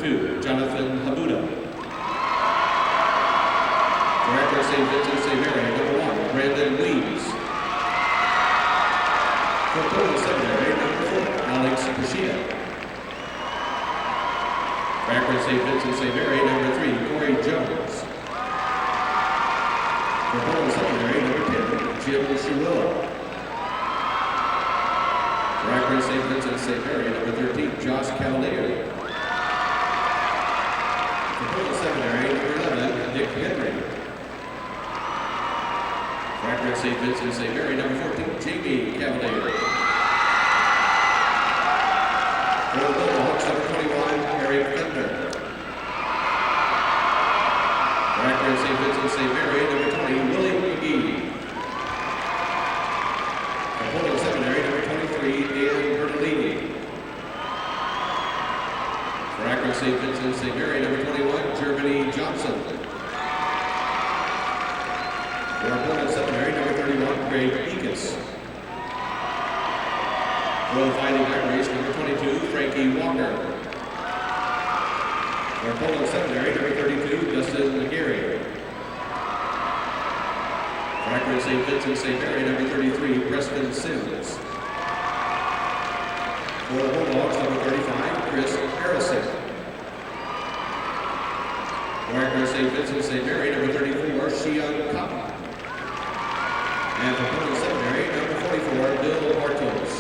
2, Jonathan Habuda. For Akron St. Vincent St. Mary, number 1, Brandon Leeds. For Poland Seminary, number 4, Alex Kushida. For Akron St. Vincent St. Mary, number 3, Corey Jones. For Poland Seminary, number 10, Jim Shirilla. For Akron St. Vincent St. Mary, number 13, Josh Cavalier. For Poland Seminary, number 11, Nick Henry. For Akron St. Vincent St. Mary, number 14, Jamie Cavalier. For the Bulldogs, number 21, Eric Thunder. For Akron St. Vincent St. Mary, number 20, William McGee. For Poland Seminary, number 23, Dan Bertolini. For Akron St. Vincent St. Mary, number 21, Germany Johnson. For Poland Seminary, number 31, Greg Ekus. For the Fighting Irish, number 22, Frankie Walker. For Poland Seminary, number 32, Dustin McGarry. For Akron St. Vincent St. Mary, number 33, Preston Sims. For the Bulldogs, number 35, Chris Harrison. For Akron St. Vincent St. Mary, number 34, Shion Cotton. And for Poland Seminary, number 44, Bill Bartos.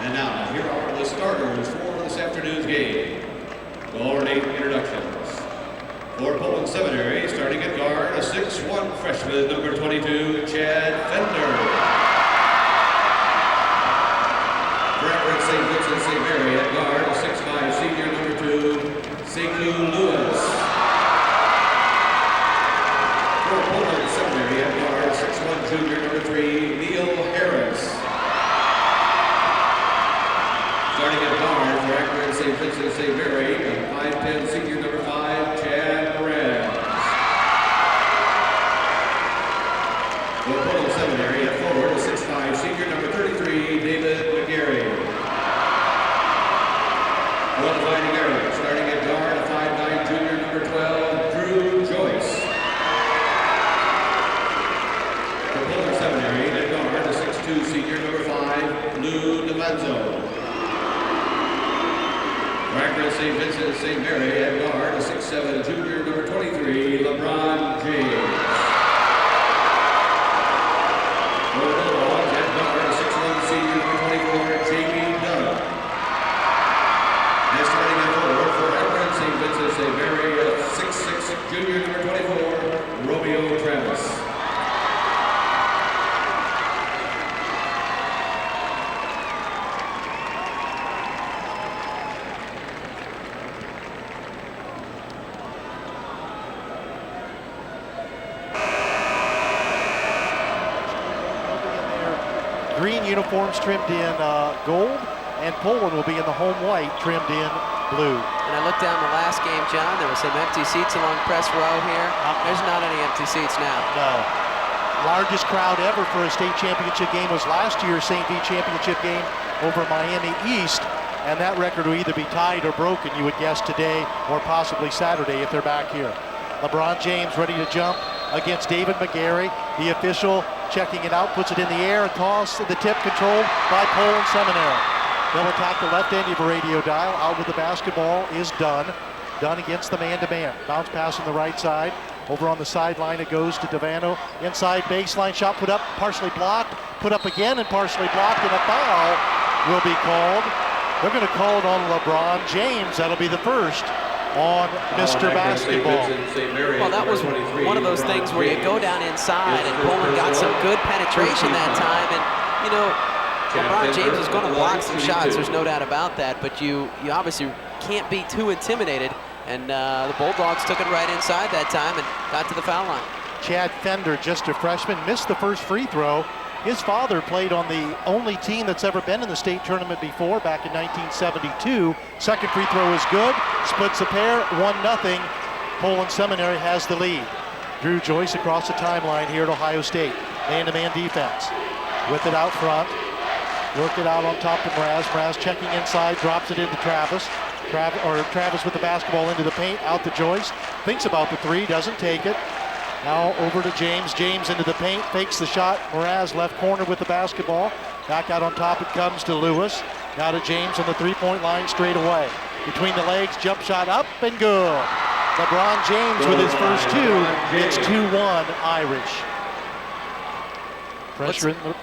And now, here are the starters for this afternoon's game. The ornate introductions. For Poland Seminary, starting at guard, a 6'1" freshman, number 22, Chad Fender. For Akron St. Vincent St. Mary, at guard, a 6'5" senior, number 2, Sekou Lewis. For Poland Seminary, at guard, 6'1" junior, number 3, Neil Harris. Starting at guard for Akron St. Vincent St. Mary, a 5'10" senior, number 5, Chad Perez. For Poland Seminary, at forward, a 6'5" senior, number 33, David McGarry. For the Fighting Irish, starting at guard, a 5'9" junior, number 12, Drew Joyce. For Poland Seminary, at guard, a 6'2" senior, number 5, Lou DeManzo. For Akron St. Vincent St. Mary, at guard, a 6'7" junior, number 23, LeBron James. For the Bulldogs, at guard, a 6'1" senior, number 24, Jamie Dunn. And starting at forward for Akron St. Vincent St. Mary, a 6'6" junior, number 24, Romeo Travis. Green uniforms trimmed in gold, and Poland will be in the home white trimmed in blue. And I looked down the last game, John. There were some empty seats along press row here. There's not any empty seats now. No. Largest crowd ever for a state championship game was last year's St. V championship game over Miami East, and that record will either be tied or broken, you would guess, today or possibly Saturday if they're back here. LeBron James ready to jump against David McGarry. The official checking it out, puts it in the air, a toss, the tip controlled by Poland Seminary. They'll attack the left end of a radio dial. Out with the basketball is Dunn. Dunn against the man-to-man. Bounce pass on the right side. Over on the sideline it goes to Devano. Inside baseline shot put up, partially blocked. Put up again and partially blocked, and a foul will be called. They're going to call it on LeBron James. That'll be the first on Mr. Basketball. Well, that was one of those things where you go down inside, and Poland got some good penetration that time. And, you know, LeBron James is going to block some shots, there's no doubt about that, but you obviously can't be too intimidated. And the Bulldogs took it right inside that time and got to the foul line. Chad Fender, just a freshman, missed the first free throw. His father played on the only team that's ever been in the state tournament before, back in 1972. Second free throw is good, splits the pair, 1-0. Poland Seminary has the lead. Drew Joyce across the timeline here at Ohio State. Man-to-man defense. With it out front. Work it out on top to Mraz. Mraz checking inside, drops it into Travis. Travis with the basketball into the paint, out to Joyce. Thinks about the three, doesn't take it. Now over to James. James into the paint, fakes the shot. Mraz left corner with the basketball. Back out on top it comes to Lewis. Now to James on the three-point line straight away. Between the legs, jump shot up and good. LeBron James with his first two. It's 2-1 Irish. Pressure in the...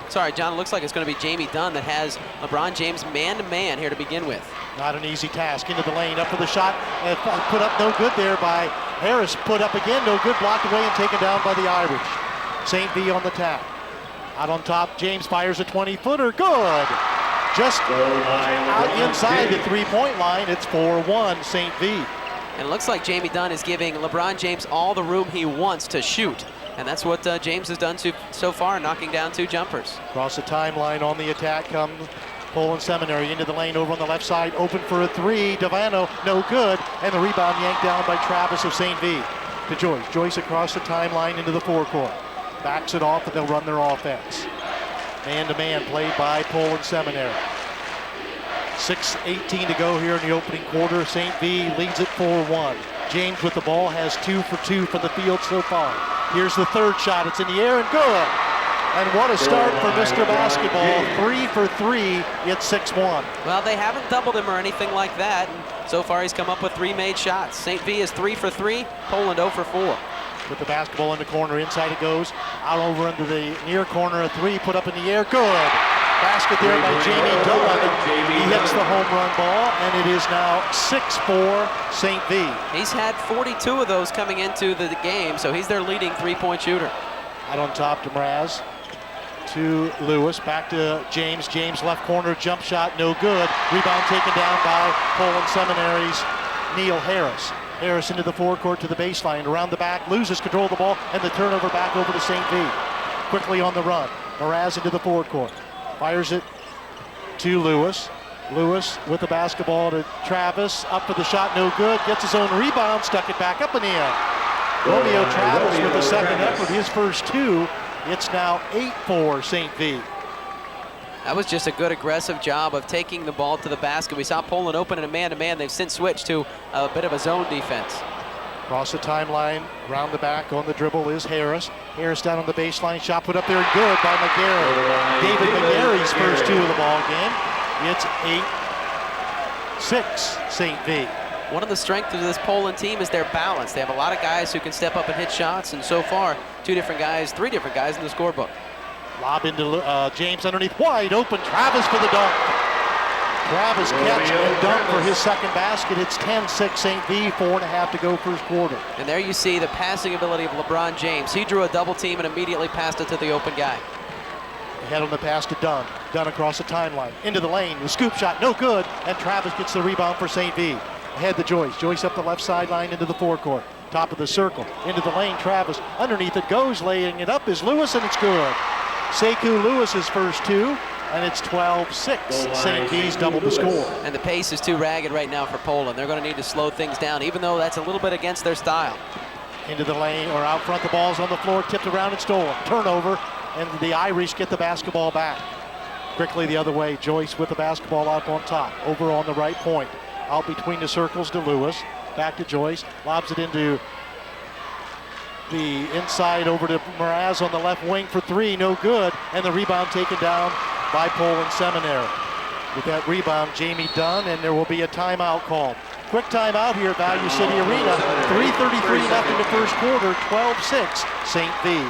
Sorry, John, it looks like it's going to be Jamie Dunn that has LeBron James man-to-man here to begin with. Not an easy task. Into the lane, up for the shot. Put up no good there by Harris. Put up again, no good. Blocked away and taken down by the Irish. St. V on the tap. Out on top, James fires a 20-footer. Good. Just out inside the three-point line. It's 4-1 St. V. And it looks like Jamie Dunn is giving LeBron James all the room he wants to shoot. And that's what James has done so far, knocking down 2 jumpers. Across the timeline on the attack comes Poland Seminary. Into the lane over on the left side, open for a three. Devano, no good. And the rebound yanked down by Travis of St. V. To Joyce. Joyce across the timeline into the forecourt. Backs it off and they'll run their offense. Man-to-man played by Poland Seminary. 6:18 to go here in the opening quarter. St. V leads it 4-1. James with the ball has 2 for 2 from the field so far. Here's the third shot. It's in the air and good. And what a start for Mr. Basketball. 3 for 3. It's 6-1. Well, they haven't doubled him or anything like that. And so far, he's come up with 3 made shots. St. V is 3 for 3. Poland 0 for 4. With the basketball in the corner, inside it goes. Out over into the near corner, a 3 put up in the air. Good. Basket there by Jamie Dunn. He hits the home run ball, and it is now 6-4 St. V. He's had 42 of those coming into the game, so he's their leading three-point shooter. Out on top to Mraz. To Lewis, back to James. James left corner, jump shot, no good. Rebound taken down by Poland Seminary's Neil Harris. Harris into the forecourt to the baseline, around the back, loses control of the ball, and the turnover back over to St. V. Quickly on the run. Mraz into the forecourt. Fires it to Lewis. Lewis with the basketball to Travis. Up for the shot, no good. Gets his own rebound, stuck it back up and in. Romeo Travis with the second effort, his first 2. It's now 8-4 St. V. That was just a good aggressive job of taking the ball to the basket. We saw Poland open in a man-to-man. They've since switched to a bit of a zone defense. Across the timeline, around the back on the dribble is Harris. Harris down on the baseline, shot put up there and good by McGarry. David McGarry's first 2 of the ball game. It's 8-6 St. V. One of the strengths of this Poland team is their balance. They have a lot of guys who can step up and hit shots, and so far, 3 different guys in the scorebook. Lob into James underneath, wide open, Travis for the dunk. Travis catch and dunk for his second basket. It's 10-6 St. V, 4.5 to go first quarter. And there you see the passing ability of LeBron James. He drew a double team and immediately passed it to the open guy. Ahead on the pass to Dunn. Dunn across the timeline, into the lane, the scoop shot, no good, and Travis gets the rebound for St. V. Ahead to Joyce. Joyce up the left sideline into the forecourt. Top of the circle, into the lane, Travis. Underneath it goes, laying it up is Lewis, and it's good. Sekou Lewis's first 2, and it's 12-6. St. V's doubled the score. And the pace is too ragged right now for Poland. They're going to need to slow things down, even though that's a little bit against their style. Into the lane, or out front, the ball's on the floor, tipped around and stolen. Turnover, and the Irish get the basketball back. Quickly the other way, Joyce with the basketball up on top, over on the right point. Out between the circles to Lewis, back to Joyce, lobs it into the inside over to Mraz on the left wing for 3, no good, and the rebound taken down by Poland Seminary. With that rebound, Jamie Dunn, and there will be a timeout called. Quick timeout here at Value City Arena. 3:33 left in the first quarter, 12-6 St. V.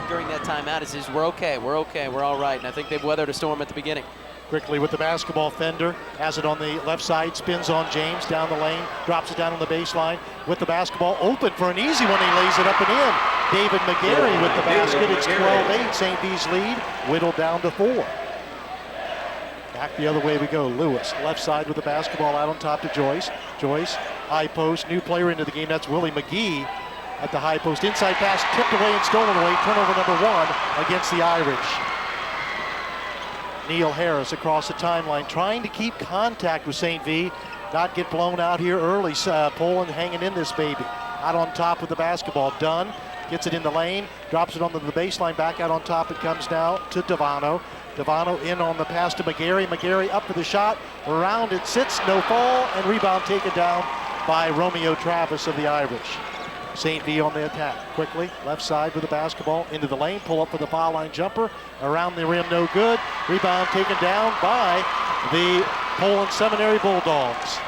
During that timeout, it says we're okay, we're all right, and I think they've weathered a storm at the beginning. Quickly with the basketball, Fender has it on the left side, spins on James down the lane, drops it down on the baseline with the basketball open for an easy one. He lays it up and in. David McGarry with the basket. It's 12-8, St. V's lead, whittled down to 4. Back the other way we go. Lewis, left side with the basketball out on top to Joyce. Joyce, high post, new player into the game. That's Willie McGee at the high post. Inside pass, tipped away and stolen away. Turnover number 1 against the Irish. Neil Harris across the timeline, trying to keep contact with St. V. Not get blown out here early. Poland hanging in this baby. Out on top with the basketball. Dunn gets it in the lane, drops it onto the baseline. Back out on top it comes now to Devano. Devano in on the pass to McGarry. McGarry up for the shot. Around it sits, no fall, and rebound taken down by Romeo Travis of the Irish. St. V on the attack. Quickly, left side with the basketball into the lane. Pull up for the foul line jumper. Around the rim, no good. Rebound taken down by the Poland Seminary Bulldogs.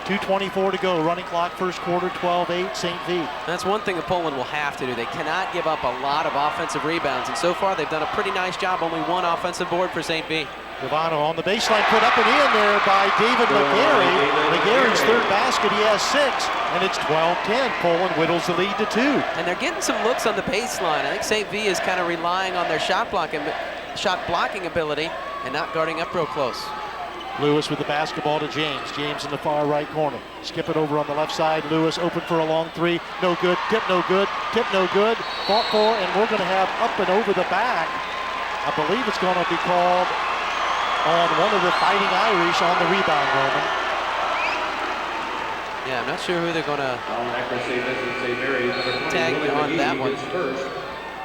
2:24 to go. Running clock, first quarter, 12-8, St. V. That's one thing that Poland will have to do. They cannot give up a lot of offensive rebounds, and so far they've done a pretty nice job. Only 1 offensive board for St. V. Devano on the baseline, put up and in there by David McGarry. McGarry's 3rd basket, he has 6, and it's 12-10. Poland whittles the lead to 2. And they're getting some looks on the baseline. I think St. V is kind of relying on their shot blocking ability and not guarding up real close. Lewis with the basketball to James. James in the far right corner. Skip it over on the left side. Lewis open for a long 3. No good. Tip no good. Tip no good. Fought for, and we're going to have up and over the back. I believe it's going to be called on one of the Fighting Irish on the rebound, Roman. Yeah, I'm not sure who they're going to tag on that one.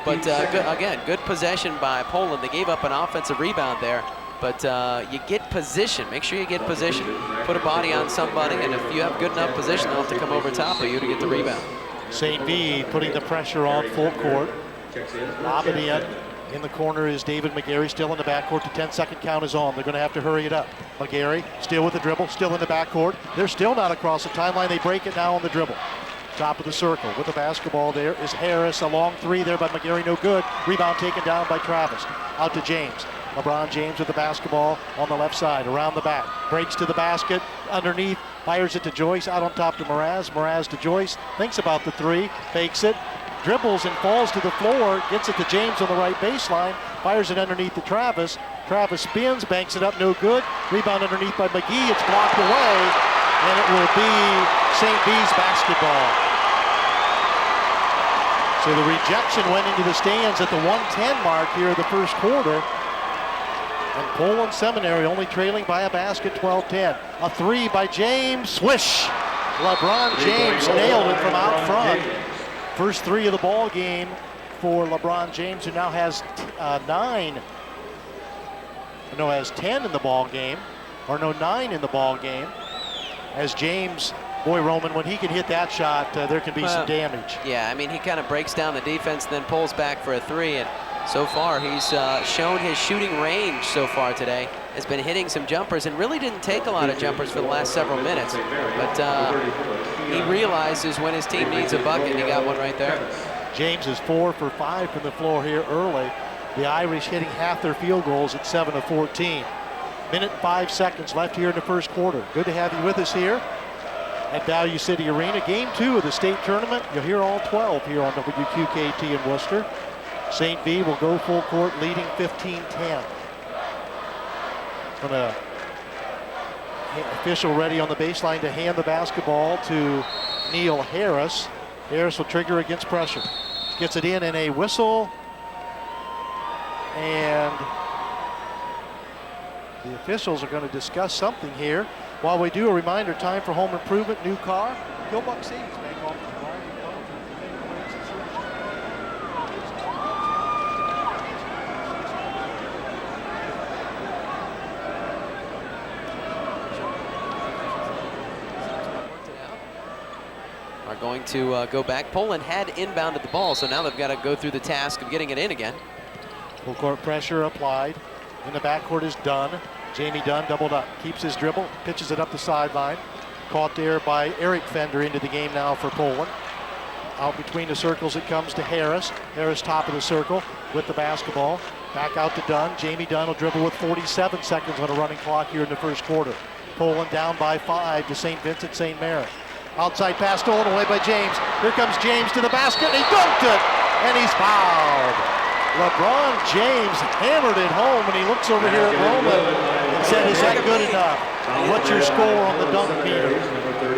But again, good possession by Poland. They gave up an offensive rebound there. But you get position. Make sure you get position. Put a body on somebody, and if you have good enough position, they'll have to come over top of you to get the rebound. St. V putting the pressure on full court. Lob it in. In the corner is David McGarry, still in the backcourt. The 10-second count is on. They're going to have to hurry it up. McGarry still with the dribble, still in the backcourt. They're still not across the timeline. They break it now on the dribble. Top of the circle with the basketball there is Harris. A long 3 there by McGarry, no good. Rebound taken down by Travis. Out to James. LeBron James with the basketball on the left side, around the back. Breaks to the basket, underneath, fires it to Joyce, out on top to Mraz. Mraz to Joyce, thinks about the 3, fakes it, dribbles and falls to the floor, gets it to James on the right baseline, fires it underneath to Travis. Travis spins, banks it up, no good. Rebound underneath by McGee, it's blocked away, and it will be St. V's basketball. So the rejection went into the stands at the 1:10 mark here of the first quarter. And Poland Seminary only trailing by a basket, 12-10. A 3 by James, swish! LeBron James nailed it from out front. First 3 of the ball game for LeBron James, who now has 10 in the ball game, or 9 in the ball game. As James, boy, Roman, when he can hit that shot, there can be some damage. Yeah, I mean, he kind of breaks down the defense, then pulls back for a 3, and so far, he's shown his shooting range so far today. Has been hitting some jumpers and really didn't take a lot of jumpers for the last several minutes. But he realizes when his team needs a bucket, and he got one right there. James is 4 for 5 from the floor here early. The Irish hitting half their field goals at 7 of 14. Minute 5 seconds left here in the first quarter. Good to have you with us here at Value City Arena. Game 2 of the state tournament. You'll hear all 12 here on WQKT in Worcester. St. V will go full court, leading 15-10. Official ready on the baseline to hand the basketball to Neil Harris. Harris will trigger against pressure. Gets it in and a whistle. And the officials are going to discuss something here. While we do, a reminder, time for home improvement, new car. Gilbuck Savings Bank offers a variety of loans and payment rates and services. Are going to go back. Poland had inbounded the ball, so now they've got to go through the task of getting it in again. Full court pressure applied. In the backcourt is Dunn. Jamie Dunn doubled up, keeps his dribble, pitches it up the sideline. Caught there by Eric Fender into the game now for Poland. Out between the circles it comes to Harris. Harris top of the circle with the basketball. Back out to Dunn. Jamie Dunn will dribble with 47 seconds on a running clock here in the first quarter. Poland down by 5 to St. Vincent St. Mary. Outside pass stolen away by James. Here comes James to the basket, and he dunked it, and he's fouled. LeBron James hammered it home, and he looks over here at Roman. Said, is that good enough? What's your score on the dunk meter?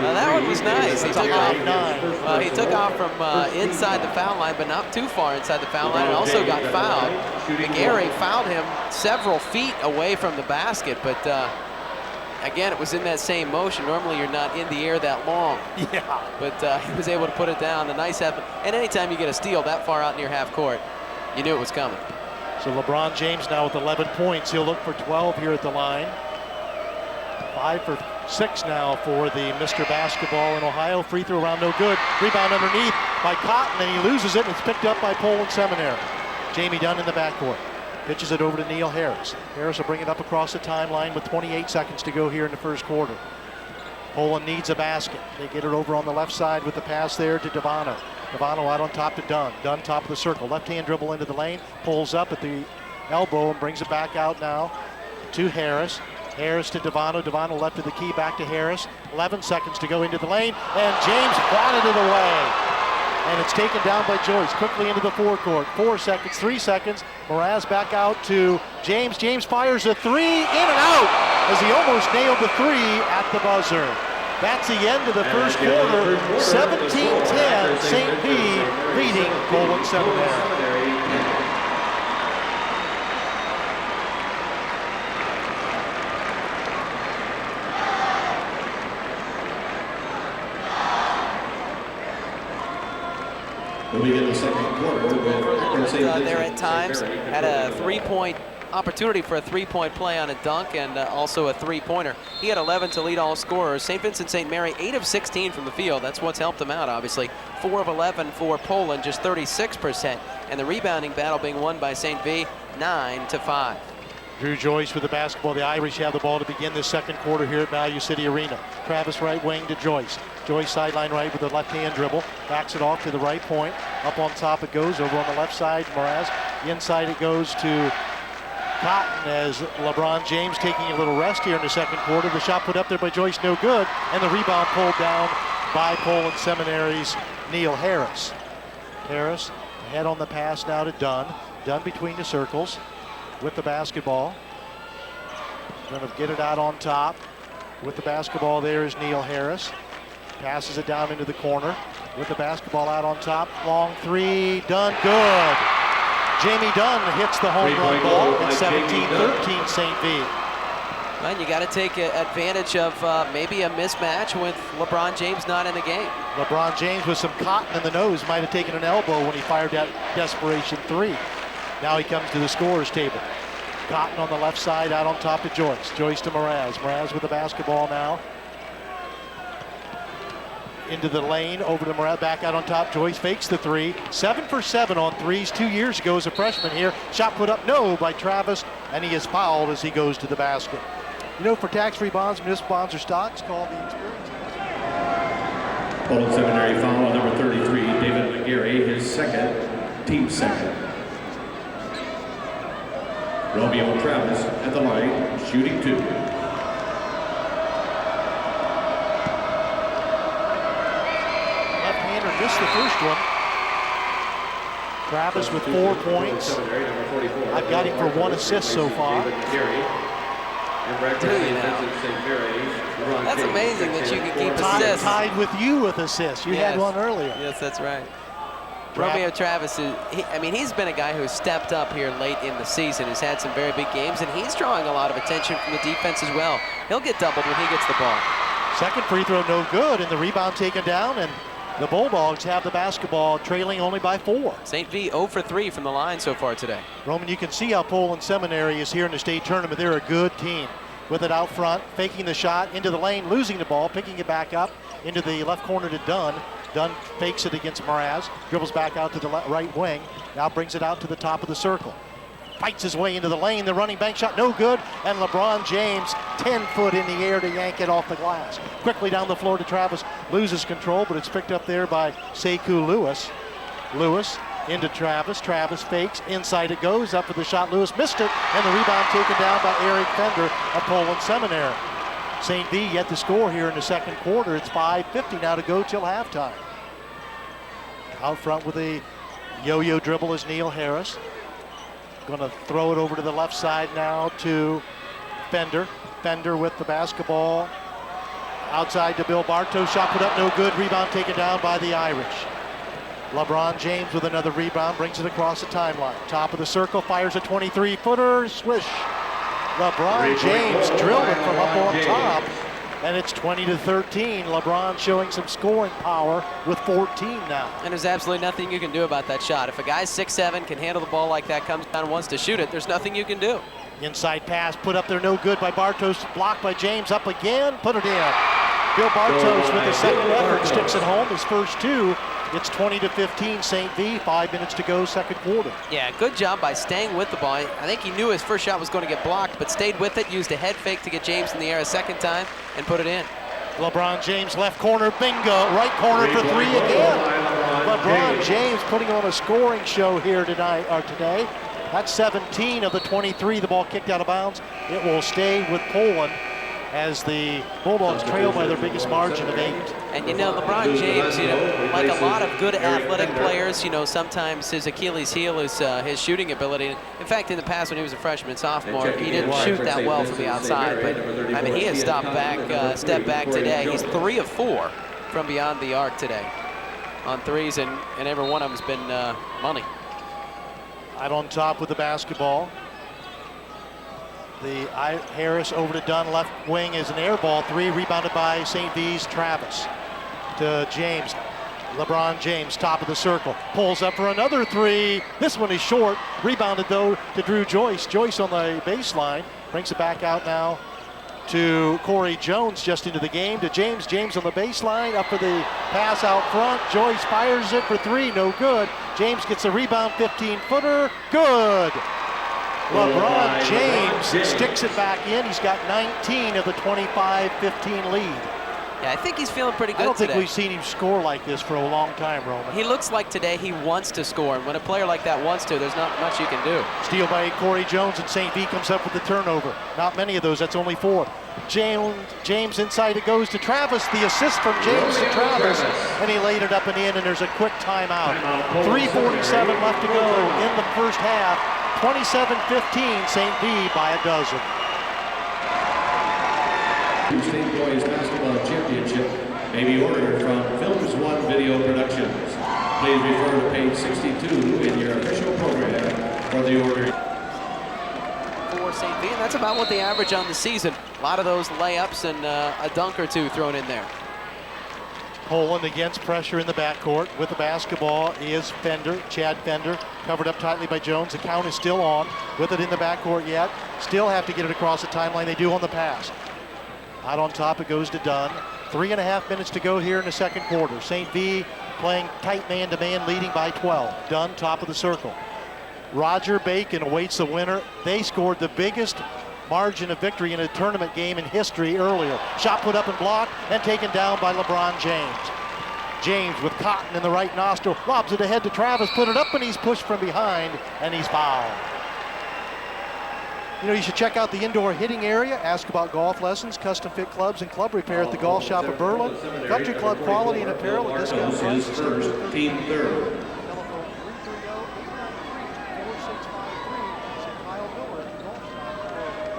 That one was nice. He took off, 9. he took off from inside the foul line, but not too far inside the foul line, and also got fouled. McGarry fouled him several feet away from the basket, but again, it was in that same motion. Normally, you're not in the air that long. Yeah. But he was able to put it down. The nice effort. And anytime you get a steal that far out near half court, you knew it was coming. So LeBron James now with 11 points. He'll look for 12 here at the line. 5 for 6 now for the Mr. Basketball in Ohio. Free throw round, no good. Rebound underneath by Cotton, and he loses it, and it's picked up by Poland Seminary. Jamie Dunn in the backcourt. Pitches it over to Neil Harris. Harris will bring it up across the timeline with 28 seconds to go here in the first quarter. Poland needs a basket. They get it over on the left side with the pass there to Devano. Devano out on top to Dunn. Dunn top of the circle. Left-hand dribble into the lane. Pulls up at the elbow and brings it back out now to Harris. Harris to Devano. Devano left to the key, back to Harris. 11 seconds to go into the lane, and James batted it away. And it's taken down by Joyce. Quickly into the forecourt. 4 seconds, 3 seconds. Mraz back out to James. James fires a three, in and out, as he almost nailed the three at the buzzer. That's the end of the first quarter. 17-10, St. V leading Poland Seminary. We begin the second quarter with there at times had a three-point opportunity for a three-point play on a dunk and also a three-pointer. He had 11 to lead all scorers. St. Vincent St. Mary 8 of 16 from the field. That's what's helped them out, obviously. 4 of 11 for Poland, just 36%. And the rebounding battle being won by St. V 9-5. Drew Joyce with the basketball. The Irish have the ball to begin the second quarter here at Value City Arena. Travis right wing to Joyce. Joyce sideline right with the left-hand dribble. Backs it off to the right point. Up on top it goes. Over on the left side, Mraz. Inside it goes to Cotton as LeBron James taking a little rest here in the second quarter. The shot put up there by Joyce, no good. And the rebound pulled down by Poland Seminary's Neil Harris. Harris ahead on the pass now to Dunn. Dunn between the circles with the basketball. Going to get it out on top. With the basketball there is Neil Harris. Passes it down into the corner. With the basketball out on top. Long three, Dunn, good. Jamie Dunn hits the home run ball at 17-13 St. V. Well, you got to take advantage of maybe a mismatch with LeBron James not in the game. LeBron James with some cotton in the nose might have taken an elbow when he fired that desperation three. Now he comes to the scorer's table. Cotton on the left side, out on top to Joyce. Joyce to Mraz. Mraz with the basketball now. Into the lane, over to Mraz, back out on top. Joyce fakes the three. 7 for 7 on threes 2 years ago as a freshman here. Shot put up, no, by Travis, and he is fouled as he goes to the basket. You know, for tax-free bonds, municipal bonds, or stocks, call the experience. Poland Seminary foul on number 33, David McGarry, his second, team second. Romeo Travis at the line, shooting 2. Left-hander missed the first one. Travis with 4 points. I've got him for 1 assist so far. That's amazing that you can keep assists. Tied with you with assists. You had one earlier. Yes, that's right. Romeo Travis, he's been a guy who has stepped up here late in the season, has had some very big games, and he's drawing a lot of attention from the defense as well. He'll get doubled when he gets the ball. Second free throw, no good, and the rebound taken down, and the Bulldogs have the basketball, trailing only by 4. St. V 0 for 3 from the line so far today. Roman, you can see how Poland Seminary is here in the state tournament. They're a good team. With it out front, faking the shot into the lane, losing the ball, picking it back up into the left corner to Dunn. Dunn fakes it against Mraz, dribbles back out to the right wing, now brings it out to the top of the circle. Fights his way into the lane, the running bank shot, no good, and LeBron James 10 foot in the air to yank it off the glass. Quickly down the floor to Travis, loses control, but it's picked up there by Sekou Lewis. Lewis into Travis, Travis fakes, inside it goes, up for the shot, Lewis missed it, and the rebound taken down by Eric Fender of Poland Seminary. St. V yet to score here in the second quarter. It's 5:50 now to go till halftime. Out front with a yo-yo dribble is Neil Harris. Going to throw it over to the left side now to Fender. Fender with the basketball. Outside to Bill Bartos. Shot put up, no good. Rebound taken down by the Irish. LeBron James with another rebound, brings it across the timeline. Top of the circle, fires a 23-footer, swish. LeBron James drilled it from up on top, and it's 20-13. LeBron showing some scoring power with 14 now. And there's absolutely nothing you can do about that shot. If a guy 6'7" can handle the ball like that, comes down and wants to shoot it, there's nothing you can do. Inside pass put up there, no good by Bartos, blocked by James, up again, put it in. Bill Bartos with the second effort sticks it home, his first two. It's 20-15 St. V, 5 minutes to go, second quarter. Yeah, good job by staying with the ball. I think he knew his first shot was going to get blocked, but stayed with it, used a head fake to get James in the air a second time, and put it in. LeBron James, left corner, bingo, right corner for three again. LeBron James putting on a scoring show here tonight, or today. That's 17 of the 23, the ball kicked out of bounds. It will stay with Poland as the Bulldogs trail by their biggest margin of 8. And you know, LeBron James, you know, like a lot of good athletic players, you know, sometimes his Achilles heel is his shooting ability. In fact, in the past when he was a freshman and sophomore, he didn't shoot that well from the outside. But I mean, he has stepped back today. He's 3 of 4 from beyond the arc today on threes, and every one of them's been money. Out on top with the basketball. Harris over to Dunn, left wing is an air ball, 3, rebounded by St. V's Travis. To James, LeBron James, top of the circle, pulls up for another 3. This one is short, rebounded though to Drew Joyce. Joyce on the baseline, brings it back out now to Corey Jones just into the game. To James, James on the baseline, up for the pass out front. Joyce fires it for 3, no good. James gets a rebound, 15-footer, good. LeBron James sticks it back in. He's got 19 of the 25-15 lead. Yeah, I think he's feeling pretty good I don't today. think we've seen him score like this for a long time, Roman. He looks like today he wants to score, and when a player like that wants to, there's not much you can do. Steal by Corey Jones, and St. V comes up with the turnover. Not many of those, that's only 4. James inside, it goes to Travis. The assist from James to Travis, and he laid it up and in, and there's a quick timeout. 3:47 left to go in the first half. 27-15, St. V by a dozen. State Boys Basketball Championship may be ordered from Films One Video Productions. Please refer to page 62 in your official program for the order. For St. V, and that's about what they average on the season. A lot of those layups and a dunk or two thrown in there. Poland against pressure in the backcourt. With the basketball is Fender, Chad Fender, covered up tightly by Jones. The count is still on. With it in the backcourt yet. Still have to get it across the timeline. They do on the pass. Out on top, it goes to Dunn. 3.5 minutes to go here in the second quarter. St. V playing tight man-to-man, leading by 12. Dunn, top of the circle. Roger Bacon awaits the winner. They scored the biggest margin of victory in a tournament game in history earlier. Shot put up and blocked and taken down by LeBron James. James with cotton in the right nostril, lobs it ahead to Travis, put it up, and he's pushed from behind, and he's fouled. You know, you should check out the indoor hitting area, ask about golf lessons, custom fit clubs, and club repair at the Golf Shop of Berlin. Country Club quality and apparel at discount prices. First, team third.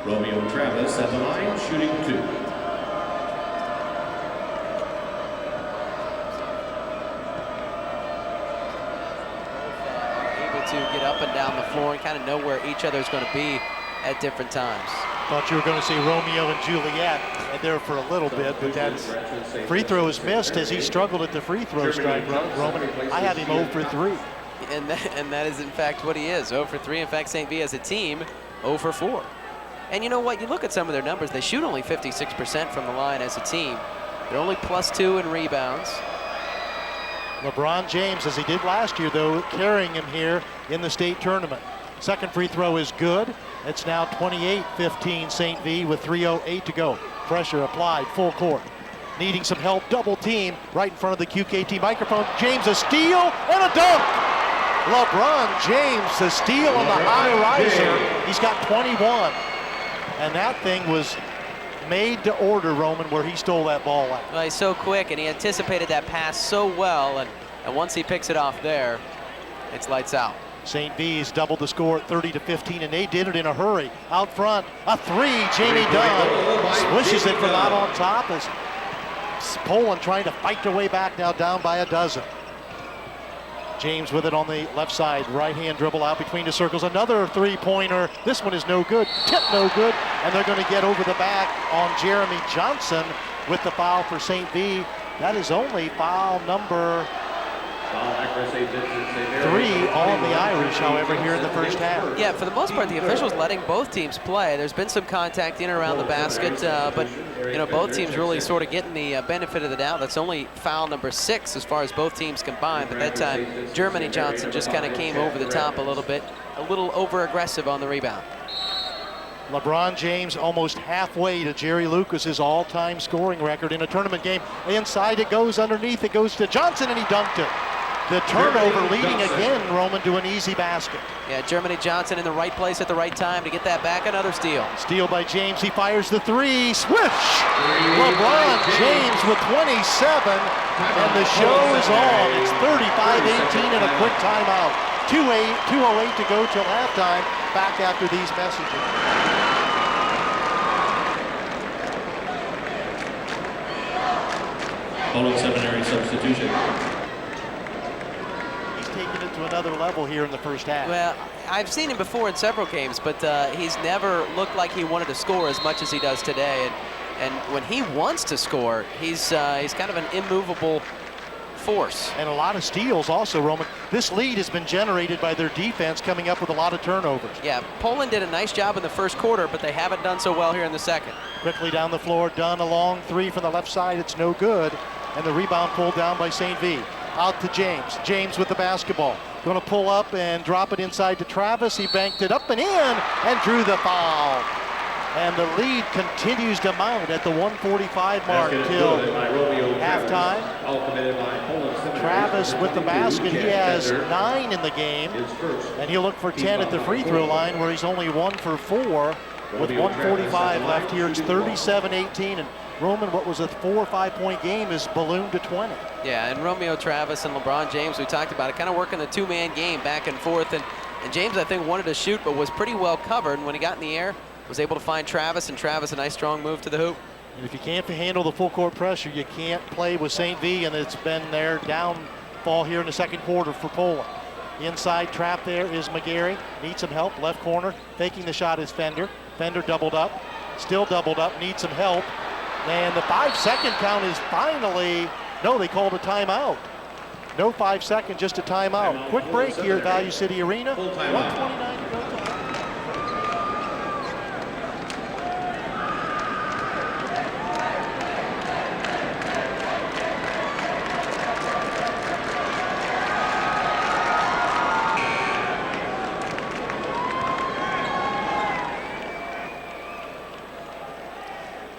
Romeo Travis at the line, shooting 2. Able to get up and down the floor and kind of know where each other is going to be at different times. Thought you were going to see Romeo and Juliet there for a little bit, but that free throw is missed as he struggled at the free throw strike. Roman, I have him 0 for 3. And that is in fact what he is, 0 for 3. In fact, St. V as a team, 0 for 4. And you know what? You look at some of their numbers. They shoot only 56% from the line as a team. They're only +2 in rebounds. LeBron James, as he did last year, though, carrying him here in the state tournament. Second free throw is good. It's now 28-15 St. V with 3:08 to go. Pressure applied, full court. Needing some help, double team right in front of the QKT microphone. James a steal and a dunk. LeBron James the steal on the high riser. He's got 21. And that thing was made to order, Roman, where he stole that ball at. Well, he's so quick, and he anticipated that pass so well, and once he picks it off there, it's lights out. St. V's doubled the score at 30-15, and they did it in a hurry. Out front, a three, Jamie Dunn swishes it from out on top as Poland trying to fight their way back, now down by a dozen. James with it on the left side, right hand dribble out between the circles, another three-pointer. This one is no good, tip no good, and they're going to get over the back on Jeremy Johnson with the foul for St. V. That is only foul number 3 on the Irish, however, here in the first half. Yeah, for the most part, the officials letting both teams play. There's been some contact in and around the basket, but you know, both teams really sort of getting the benefit of the doubt. That's only foul number 6 as far as both teams combined, but that time Germany Johnson just kind of came over the top a little bit, a little over-aggressive on the rebound. LeBron James almost halfway to Jerry Lucas's all-time scoring record in a tournament game. Inside it goes, underneath it goes to Johnson, and he dunked it. The turnover leading again, Roman, to an easy basket. Yeah, Germany Johnson in the right place at the right time to get that back. Another steal. Steal by James. He fires the three. Swish! LeBron James with 27, and the show is on. It's 35-18 and a quick timeout. 2:08 to go till halftime. Back after these messages. Poland Seminary substitution. Taking it to another level here in the first half. Well, I've seen him before in several games, but he's never looked like he wanted to score as much as he does today. And when he wants to score, he's kind of an immovable force. And a lot of steals also, Roman. This lead has been generated by their defense coming up with a lot of turnovers. Yeah, Poland did a nice job in the first quarter, but they haven't done so well here in the second. Quickly down the floor, Dunn a long three from the left side. It's no good. And the rebound pulled down by St. V. Out to James. James with the basketball. Going to pull up and drop it inside to Travis. He banked it up and in and drew the foul. And the lead continues to mount at the 1:45 mark till halftime. Travis with the basket. He has 9 in the game. And he'll look for 10 at the free throw line, where he's only 1 for 4 with 1:45 left here. It's 37-18. And Roman, what was a 4 or 5 point game, is ballooned to 20. Yeah, and Romeo Travis and LeBron James, we talked about it, kind of working the two-man game back and forth. And James, I think, wanted to shoot, but was pretty well covered. And when he got in the air, was able to find Travis, and Travis a nice strong move to the hoop. And if you can't handle the full court pressure, you can't play with St. V, and it's been their downfall here in the second quarter for Poland. Inside trap there is McGarry. Needs some help. Left corner. Faking the shot is Fender. Fender doubled up. Still doubled up. Needs some help. And the 5-second count is finally, no, they called a timeout. No 5 seconds, just a timeout. Quick break here at Value City Arena. 1:29 to go.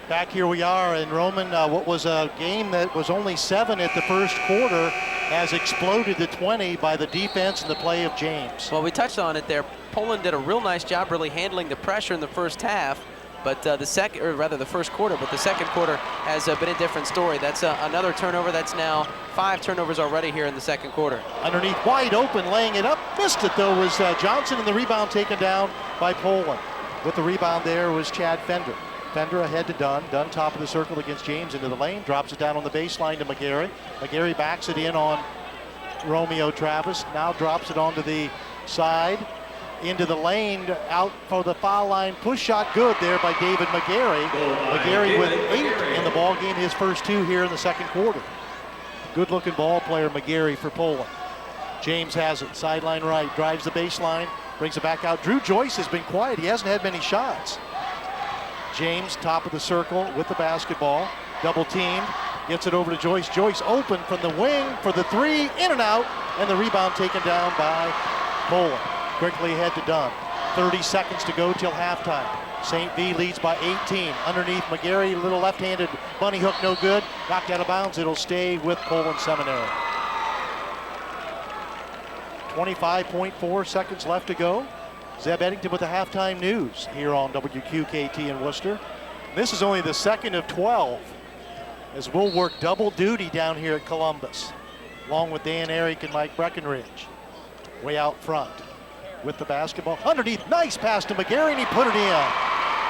Back here we are, and Roman, what was a game that was only 7 at the first quarter has exploded to 20 by the defense and the play of James. Well, we touched on it there. Poland did a real nice job really handling the pressure in the first half, but the first quarter, but the second quarter has been a different story. That's another turnover. That's now 5 turnovers already here in the second quarter. Underneath, wide open, laying it up. Missed it, though, was Johnson, and the rebound taken down by Poland. With the rebound there was Chad Fender. Fender ahead to Dunn. Dunn top of the circle against James into the lane. Drops it down on the baseline to McGarry. McGarry backs it in on Romeo Travis. Now drops it onto the side. Into the lane, out for the foul line. Push shot good there by David McGarry. McGarry with 8 in the ball game, his first 2 here in the second quarter. Good looking ball player, McGarry, for Poland. James has it, sideline right, drives the baseline, brings it back out. Drew Joyce has been quiet. He hasn't had many shots. James, top of the circle with the basketball. Double teamed, gets it over to Joyce. Joyce open from the wing for the 3, in and out, and the rebound taken down by Poland. Quickly ahead to Dunn. 30 seconds to go till halftime. St. V leads by 18. Underneath McGarry, little left-handed bunny hook, no good. Knocked out of bounds. It'll stay with Poland Seminary. 25.4 seconds left to go. Zeb Eddington with the halftime news here on WQKT in Worcester. This is only the second of 12, as we'll work double duty down here at Columbus, along with Dan Erick and Mike Breckenridge. Way out front. with the basketball. Underneath, nice pass to McGarry, and he put it in.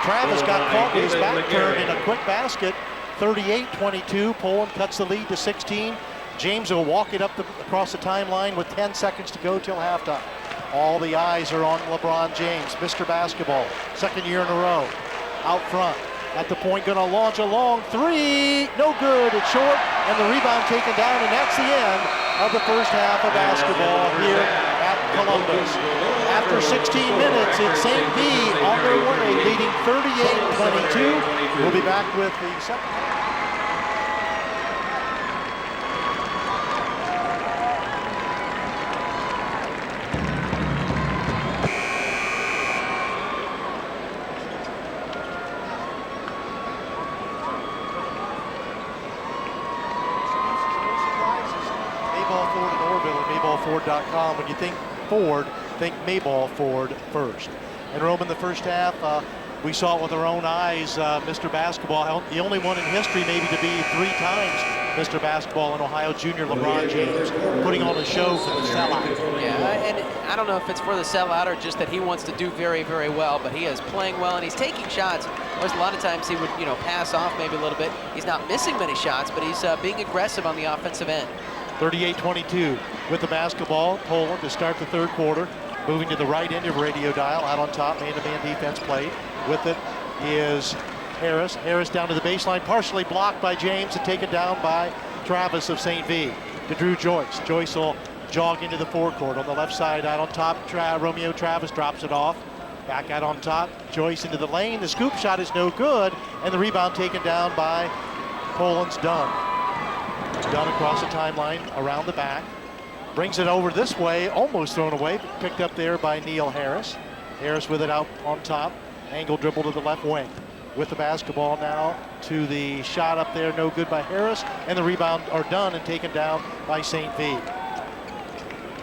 Travis got caught with his back turn in a quick basket. 38-22, Poland cuts the lead to 16. James will walk it up across the timeline with 10 seconds to go till halftime. All the eyes are on LeBron James, Mr. Basketball, second year in a row. Out front, at the point, gonna launch a long three. No good, it's short, and the rebound taken down, and that's the end of the first half of basketball here at Columbus. After 16 minutes, it's St. V on their way, leading 38-22. We'll be back with the second half. Ford.com. When you think Ford, think Mayball Ford first. And Roman, the first half, we saw it with our own eyes. Mr. Basketball, the only one in history maybe to be 3 times Mr. Basketball in Ohio Junior, LeBron James, putting on a show for the sellout. Yeah, and I don't know if it's for the sellout or just that he wants to do very, very well, but he is playing well and he's taking shots. Whereas a lot of times he would, pass off maybe a little bit. He's not missing many shots, but he's being aggressive on the offensive end. 38-22 with the basketball. Poland to start the third quarter. Moving to the right end of radio dial. Out on top, man-to-man defense played. With it is Harris. Harris down to the baseline, partially blocked by James and taken down by Travis of St. V. To Drew Joyce. Joyce will jog into the forecourt. On the left side, out on top, Romeo Travis drops it off. Back out on top, Joyce into the lane. The scoop shot is no good, and the rebound taken down by Poland's Dunn. Dunn across the timeline, around the back. Brings it over this way, almost thrown away, but picked up there by Neil Harris. Harris with it out on top. Angle dribble to the left wing. With the basketball now to the shot up there, no good by Harris. And the rebound are done and taken down by St. V.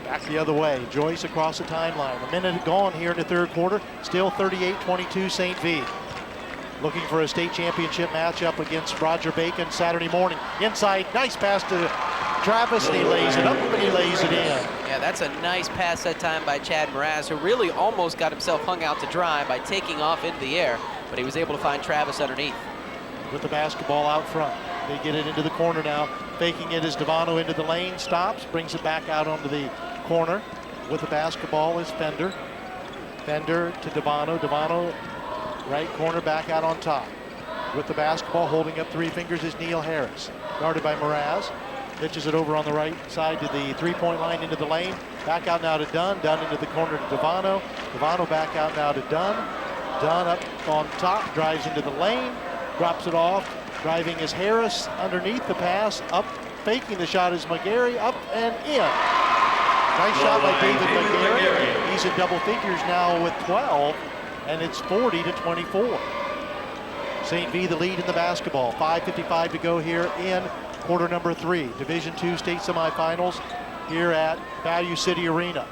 Back the other way, Joyce across the timeline. A minute gone here in the third quarter. Still 38-22 St. V. Looking for a state championship matchup against Roger Bacon Saturday morning. Inside, nice pass to Travis, and he lays it up, and he lays it in. Yeah, that's a nice pass that time by Chad Mraz, who really almost got himself hung out to dry by taking off into the air, but he was able to find Travis underneath. With the basketball out front. They get it into the corner now. Faking it as Devano into the lane, stops, brings it back out onto the corner. With the basketball is Fender. Fender to Devano. Devano, right corner, back out on top. With the basketball, holding up 3 fingers is Neil Harris. Guarded by Mraz. Pitches it over on the right side to the three-point line into the lane. Back out now to Dunn. Dunn into the corner to Devano. Devano back out now to Dunn. Dunn up on top, drives into the lane, drops it off. Driving is Harris underneath the pass. Up, faking the shot is McGarry. Up and in. Nice shot by David McGarry. He's in double figures now with 12, and it's 40-24. St. V the lead in the basketball. 5:55 to go here in quarter number 3. Division II state semifinals here at Value City Arena.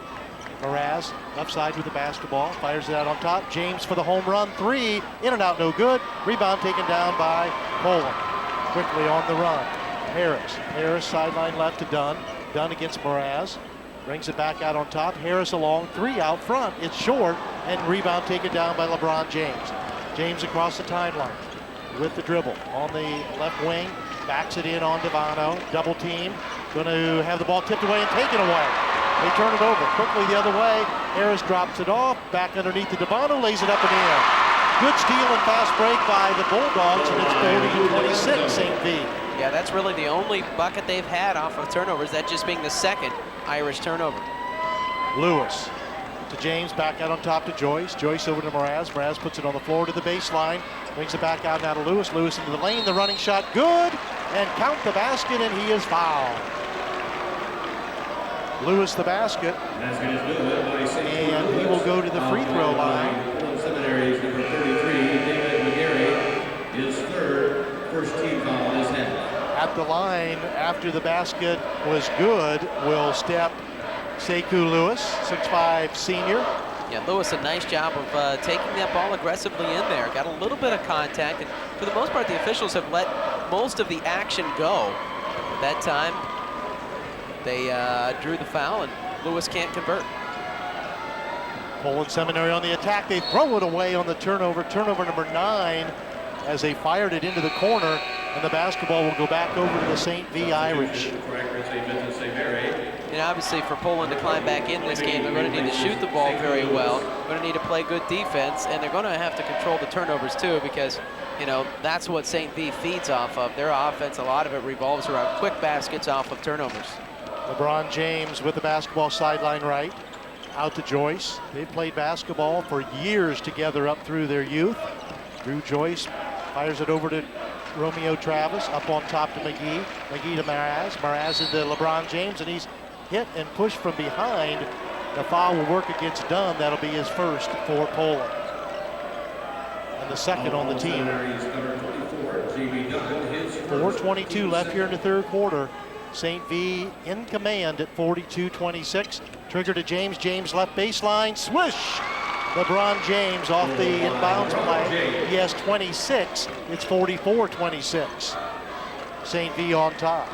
Mraz, left side with the basketball, fires it out on top. James for the home run, 3, in and out, no good. Rebound taken down by Poland. Quickly on the run. Harris sideline left to Dunn. Dunn against Mraz. Brings it back out on top. Harris along, 3 out front. It's short, and rebound taken down by LeBron James. James across the timeline with the dribble on the left wing. Backs it in on Devano. Double team. Going to have the ball tipped away and taken away. They turn it over quickly the other way. Harris drops it off. Back underneath the Devano. Lays it up and in. Good steal and fast break by the Bulldogs, and it's 40-26 St. V. Yeah, that's really the only bucket they've had off of turnovers. That just being the second Irish turnover. Lewis to James, back out on top to Joyce. Joyce over to Mraz. Mraz puts it on the floor to the baseline. Brings it back out now to Lewis. Lewis into the lane. The running shot good. And count the basket, and he is fouled. Lewis the basket. And he will go to the free throw line. Seminary's number 33, David McGarry, his third first-team foul in his head. At the line, after the basket was good, will step Sekou Lewis, 6'5" senior. Yeah, Lewis, a nice job of taking that ball aggressively in there. Got a little bit of contact, and for the most part, the officials have let most of the action go. At that time, they drew the foul, and Lewis can't convert. Poland Seminary on the attack. They throw it away on the turnover. Turnover number 9 as they fired it into the corner, and the basketball will go back over to the St. V Irish. And obviously for Poland to climb back in this game, they're going to need to shoot the ball very well. They're going to need to play good defense, and they're going to have to control the turnovers too, because you know that's what St. V feeds off of. Their offense, a lot of it revolves around quick baskets off of turnovers. LeBron James with the basketball sideline right. Out to Joyce. They've played basketball for years together up through their youth. Drew Joyce fires it over to Romeo Travis, up on top to McGee. McGee to Mraz. Mraz into LeBron James, and he's hit and pushed from behind. The foul will work against Dunn. That'll be his first for Poland. And the second on the team. 4:22 left here in the third quarter. St. V in command at 42-26. Trigger to James. James left baseline. Swish! LeBron James off the inbounds play. He has 26. It's 44-26. St. V on top.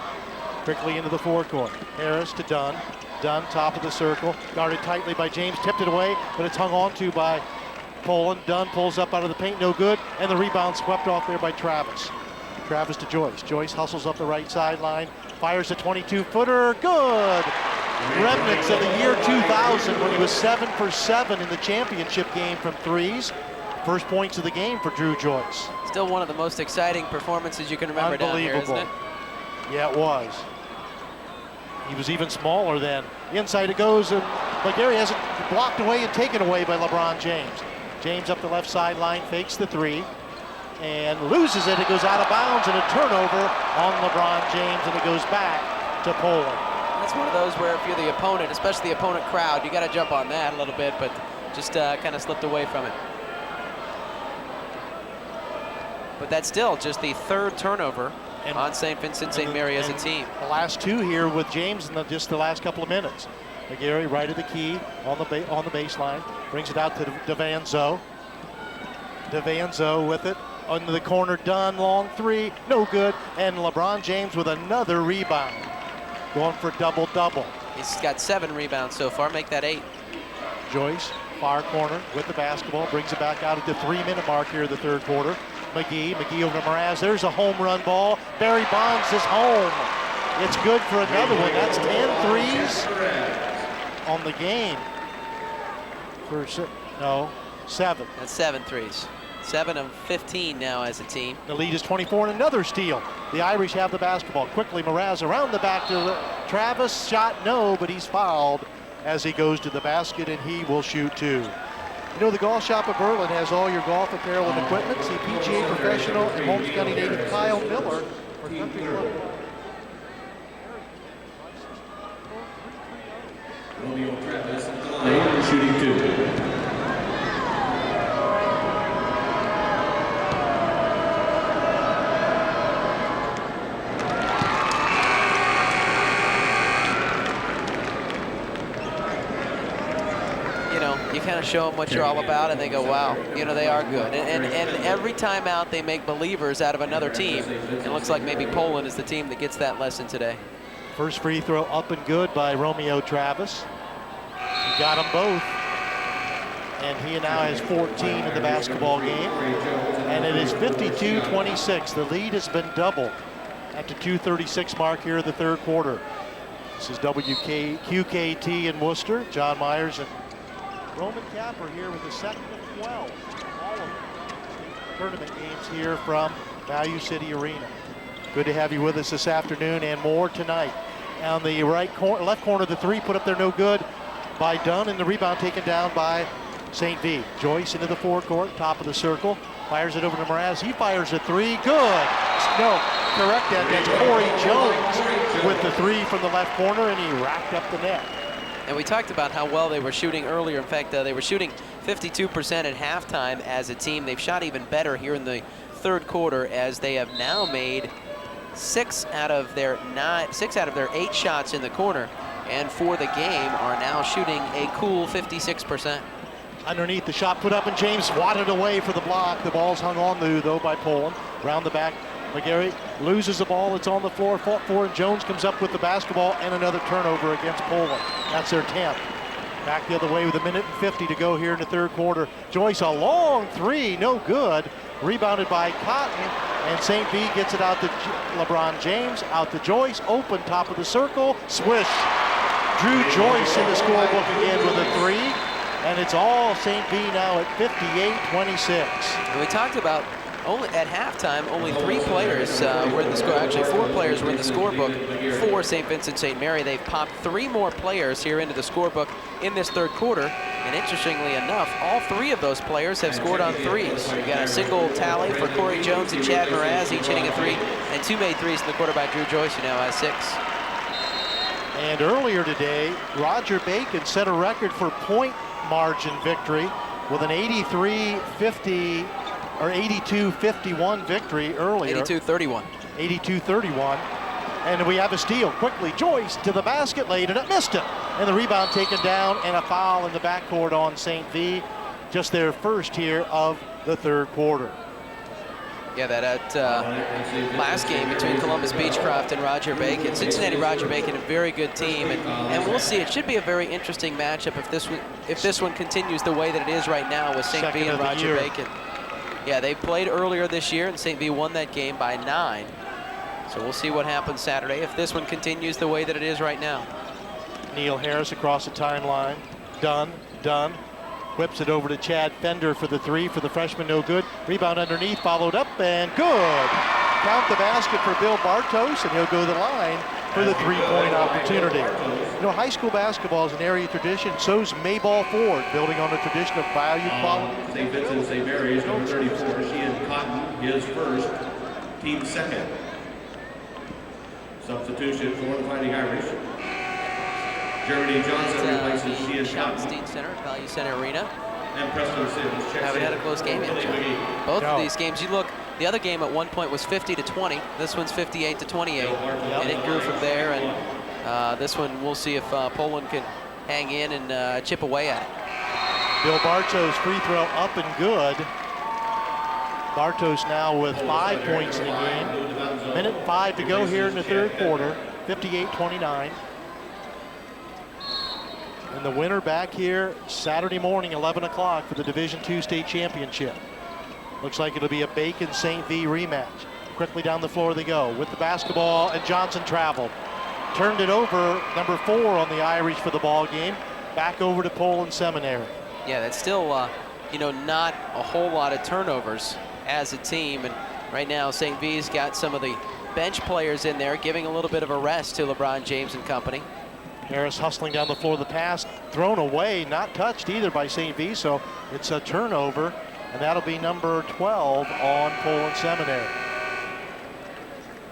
Quickly into the forecourt. Harris to Dunn. Dunn top of the circle. Guarded tightly by James. Tipped it away, but it's hung on to by Poland. Dunn pulls up out of the paint. No good. And the rebound swept off there by Travis. Travis to Joyce. Joyce hustles up the right sideline. Fires a 22-footer. Good! Remnants of the year 2000 when he was 7 for 7 in the championship game from threes. First points of the game for Drew Joyce. Still one of the most exciting performances you can remember down here, isn't it? Yeah, it was. He was even smaller then. Inside it goes, and Gary has it blocked away and taken away by LeBron James. James up the left sideline, fakes the three, and loses it. It goes out of bounds, and a turnover on LeBron James, and it goes back to Poland. That's one of those where if you're the opponent, especially the opponent crowd, you got to jump on that a little bit, but just kind of slipped away from it. But that's still just the third turnover on St. Vincent St. Mary as a team. The last two here with James in just the last couple of minutes. McGarry right of the key on the baseline, brings it out to DeVanzo. DeVanzo with it under the corner, Dunn, long three, no good, and LeBron James with another rebound. Going for double-double. He's got 7 rebounds so far, make that 8. Joyce, far corner with the basketball, brings it back out at the 3-minute mark here in the third quarter. McGee over to Mraz, there's a home run ball. Barry Bonds is home. It's good for another one. That's 10 threes on the game. No, 7. That's 7 threes. 7 of 15 now as a team. The lead is 24 and another steal. The Irish have the basketball. Quickly, Mraz around the back to Travis. Shot no, but he's fouled as he goes to the basket, and he will shoot 2. You know, the Golf Shop of Berlin has all your golf apparel and equipment. See PGA professional and Holmes County native Kyle Miller for Country Club. Romeo Travis at the line, shooting 2. You kind of show them what you're all about, and they go, wow, you know, they are good. And every time out, they make believers out of another team. It looks like maybe Poland is the team that gets that lesson today. First free throw up and good by Romeo Travis. He got them both. And he now has 14 in the basketball game. And it is 52-26. The lead has been doubled at the 2:36 mark here in the third quarter. This is QKT in Worcester. John Myers and Roman Capper here with the second of 12. All of them. Tournament games here from Value City Arena. Good to have you with us this afternoon, and more tonight. On the left corner, the three put up there, no good by Dunn, and the rebound taken down by St. V. Joyce into the forecourt, top of the circle, fires it over to Mraz. He fires a three, good. No, correct that. That's Corey Jones with the three from the left corner, and he racked up the net. And we talked about how well they were shooting earlier. In fact, they were shooting 52% at halftime as a team. They've shot even better here in the third quarter, as they have now made 6 out of their 8 shots in the corner, and for the game are now shooting a cool 56%. Underneath, the shot put up, and James swatted away for the block. The ball's hung on to, though, by Poland. Round the back, McGarry loses the ball. It's on the floor, fought for, and Jones comes up with the basketball, and another turnover against Poland. That's their 10th. Back the other way with 1:50 to go here in the third quarter. Joyce, a long three, no good. Rebounded by Cotton, and St. V gets it out to LeBron James, out to Joyce, open top of the circle, swish. Drew Joyce in the scorebook again with a three, and it's all St. V now at 58-26. And we talked about only at halftime, only 3 players were in the score. Actually, 4 players were in the scorebook for St. Vincent St. Mary. They've popped 3 more players here into the scorebook in this third quarter. And interestingly enough, all 3 of those players have scored on threes. We got a single tally for Corey Jones and Chad Mraz, each hitting a 3, and 2 made threes in the quarter by Drew Joyce, who now has 6. And earlier today, Roger Bacon set a record for point margin victory with an 83-50 or 82-51 victory earlier. 82-31. 82-31. And we have a steal. Quickly, Joyce to the basket, laid it up, missed it. And the rebound taken down, and a foul in the backcourt on St. V. Just their first here of the third quarter. Yeah, that last game between Columbus Beechcroft and Roger Bacon. Cincinnati Roger Bacon, a very good team, and we'll see. It should be a very interesting matchup if this one continues the way that it is right now with St. V and Roger Bacon. Yeah, they played earlier this year, and St. V won that game by 9. So we'll see what happens Saturday if this one continues the way that it is right now. Neil Harris across the timeline. Dunn. Whips it over to Chad Fender for the 3 for the freshman, no good. Rebound underneath, followed up, and good. Count the basket for Bill Bartos, and he'll go to the line for the 3-point opportunity. You know, high school basketball is an area tradition. So's Mayball Ford, building on the tradition of value, quality. St. Vincent St. Mary's number 34, Sheehan Cotton, his first, team second. Substitution for the Fighting Irish. Jeremy Johnson replaces Sheehan Cotton. Schottenstein Center, Value Center Arena. And Preston Sims checks Haven't had a close game yet, John. Both of these games, you look, the other game at one point was 50-20. This one's 58-28, and it grew from there. And this one, we'll see if Poland can hang in and chip away at it. Bill Bartos free throw up and good. Bartos now with 5 points in the game. 1:05 to go here in the third quarter. 58-29. And the winner back here Saturday morning, 11 o'clock for the Division II state championship. Looks like it'll be a Bacon-St. V rematch. Quickly down the floor they go with the basketball, and Johnson traveled. Turned it over, number 4 on the Irish for the ball game. Back over to Poland Seminary. Yeah, that's still, you know, not a whole lot of turnovers as a team. And right now, St. V's got some of the bench players in there, giving a little bit of a rest to LeBron James and company. Harris hustling down the floor. The pass thrown away, not touched either by St. V, so it's a turnover, and that'll be number 12 on Poland Seminary.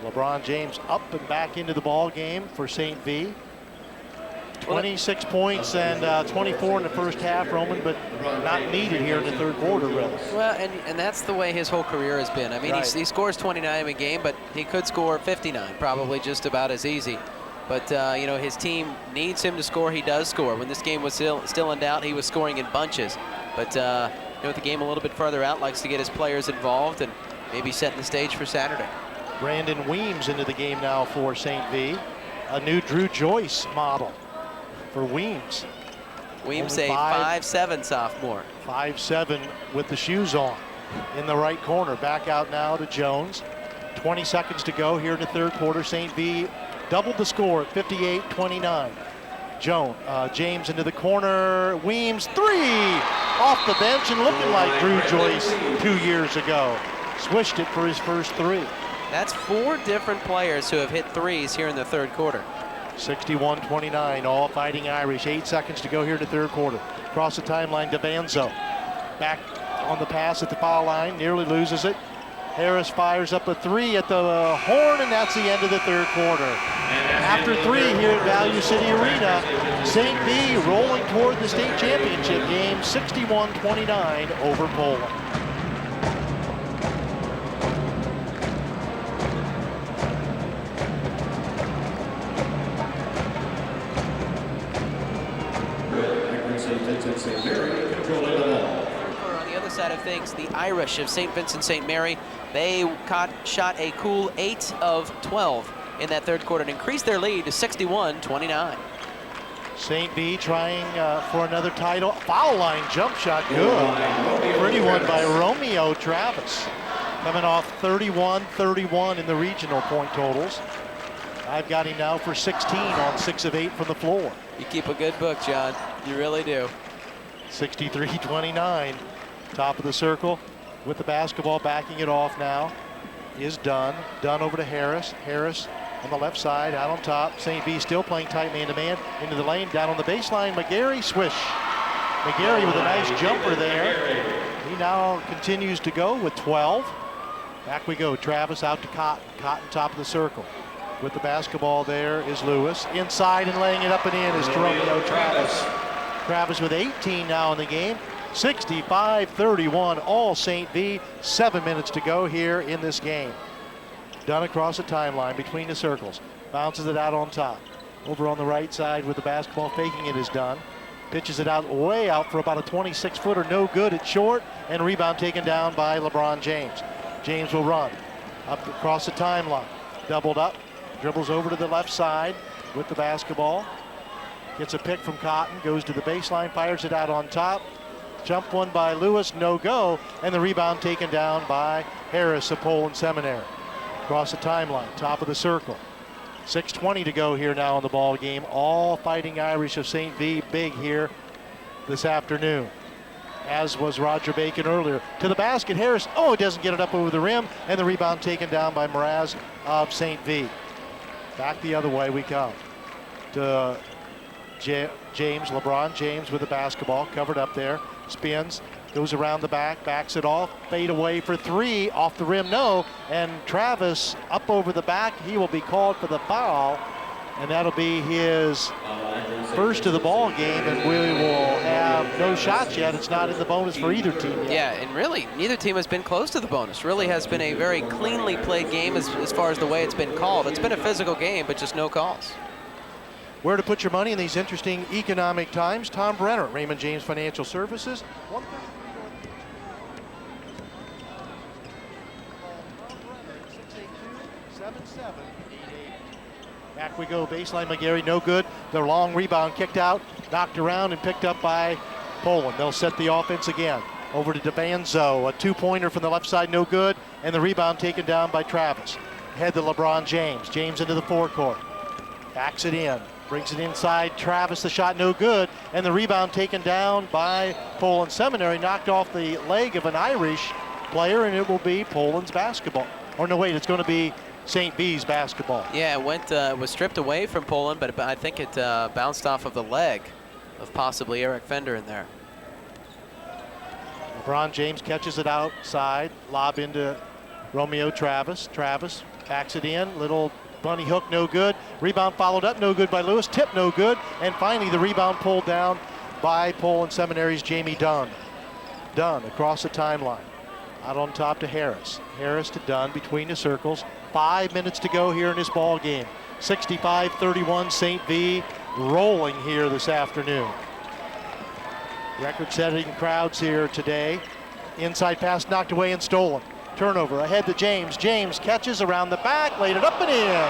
LeBron James up and back into the ball game for St. V. 26 points and 24 in the first half, Roman, but not needed here in the third quarter, really. Well, and that's the way his whole career has been. I mean, right. he scores 29 a game, but he could score 59, probably just about as easy. But, you know, his team needs him to score. He does score. When this game was still in doubt, he was scoring in bunches. But, you know, with the game a little bit further out, likes to get his players involved and maybe setting the stage for Saturday. Brandon Weems into the game now for St. V. A new Drew Joyce model for Weems. Weems, a 5'7" sophomore. 5'7" with the shoes on in the right corner. Back out now to Jones. 20 seconds to go here in the third quarter. St. V doubled the score at 58-29. James into the corner. Weems, 3 off the bench and looking like Drew Joyce 2 years ago. Swished it for his first 3. That's 4 different players who have hit threes here in the third quarter. 61-29, all Fighting Irish. 8 seconds to go here in the third quarter. Across the timeline, DeVanzo. Back on the pass at the foul line, nearly loses it. Harris fires up a 3 at the horn, and that's the end of the third quarter. After 3 here at Value City Arena, St. V rolling toward the state championship game, 61-29 over Poland. St. Mary controlling the ball. On the other side of things, the Irish of St. Vincent St. Mary, they shot a cool 8 of 12 in that third quarter and increased their lead to 61-29. St. V trying for another title. Foul line jump shot, good. Pretty one by Romeo Travis. Coming off 31-31 in the regional point totals. I've got him now for 16 on 6 of 8 from the floor. You keep a good book, John. You really do. 63-29. Top of the circle with the basketball, backing it off now is Dunn. Dunn over to Harris. Harris on the left side, out on top. St. V still playing tight man-to-man. Into the lane, down on the baseline. McGarry, swish. McGarry with a nice jumper there. He now continues to go with 12. Back we go. Travis out to Cotton. Cotton top of the circle. With the basketball there is Lewis. Inside and laying it up and in is Romeo Travis. Travis with 18 now in the game. 65-31, all St. V. 7 minutes to go here in this game. Dunn across the timeline between the circles. Bounces it out on top. Over on the right side with the basketball, faking it is Dunn. Pitches it out, way out for about a 26-footer, no good. It's short, and rebound taken down by LeBron James. James will run up across the timeline. Doubled up, dribbles over to the left side with the basketball. Gets a pick from Cotton, goes to the baseline, fires it out on top. Jump one by Lewis, no go, and the rebound taken down by Harris of Poland Seminary. Across the timeline, top of the circle. 6:20 to go here now in the ball game. All Fighting Irish of St. V big here this afternoon, as was Roger Bacon earlier. To the basket, Harris, oh, doesn't get it up over the rim, and the rebound taken down by Mraz of St. V. Back the other way we come to James, LeBron James with the basketball, covered up there. Spins, goes around the back, backs it off, fade away for three, off the rim, no, and Travis up over the back. He will be called for the foul, and that'll be his first of the ball game, and we will have no shots yet. It's not in the bonus for either team yet. Yeah, and really, neither team has been close to the bonus. Really has been a very cleanly played game as far as the way it's been called. It's been a physical game, but just no calls. Where to put your money in these interesting economic times? Tom Brenner, Raymond James Financial Services. Back we go, baseline McGarry, no good. The long rebound kicked out, knocked around and picked up by Poland. They'll set the offense again. Over to DeVanzo, a two-pointer from the left side, no good, and the rebound taken down by Travis. Head to LeBron James. James into the forecourt. Backs it in. Brings it inside, Travis, the shot no good, and the rebound taken down by Poland Seminary, knocked off the leg of an Irish player, and it will be Poland's basketball. Or no, wait, it's going to be St. V's basketball. Yeah, it was stripped away from Poland, but I think it bounced off of the leg of possibly Eric Fender in there. LeBron James catches it outside, lob into Romeo Travis. Travis backs it in, little bunny hook, no good. Rebound followed up, no good by Lewis. Tip, no good. And finally, the rebound pulled down by Poland Seminary's Jamie Dunn. Dunn across the timeline. Out on top to Harris. Harris to Dunn between the circles. 5 minutes to go here in this ball game. 65-31, St. V rolling here this afternoon. Record-setting crowds here today. Inside pass knocked away and stolen. Turnover ahead to James. James catches around the back, laid it up and in.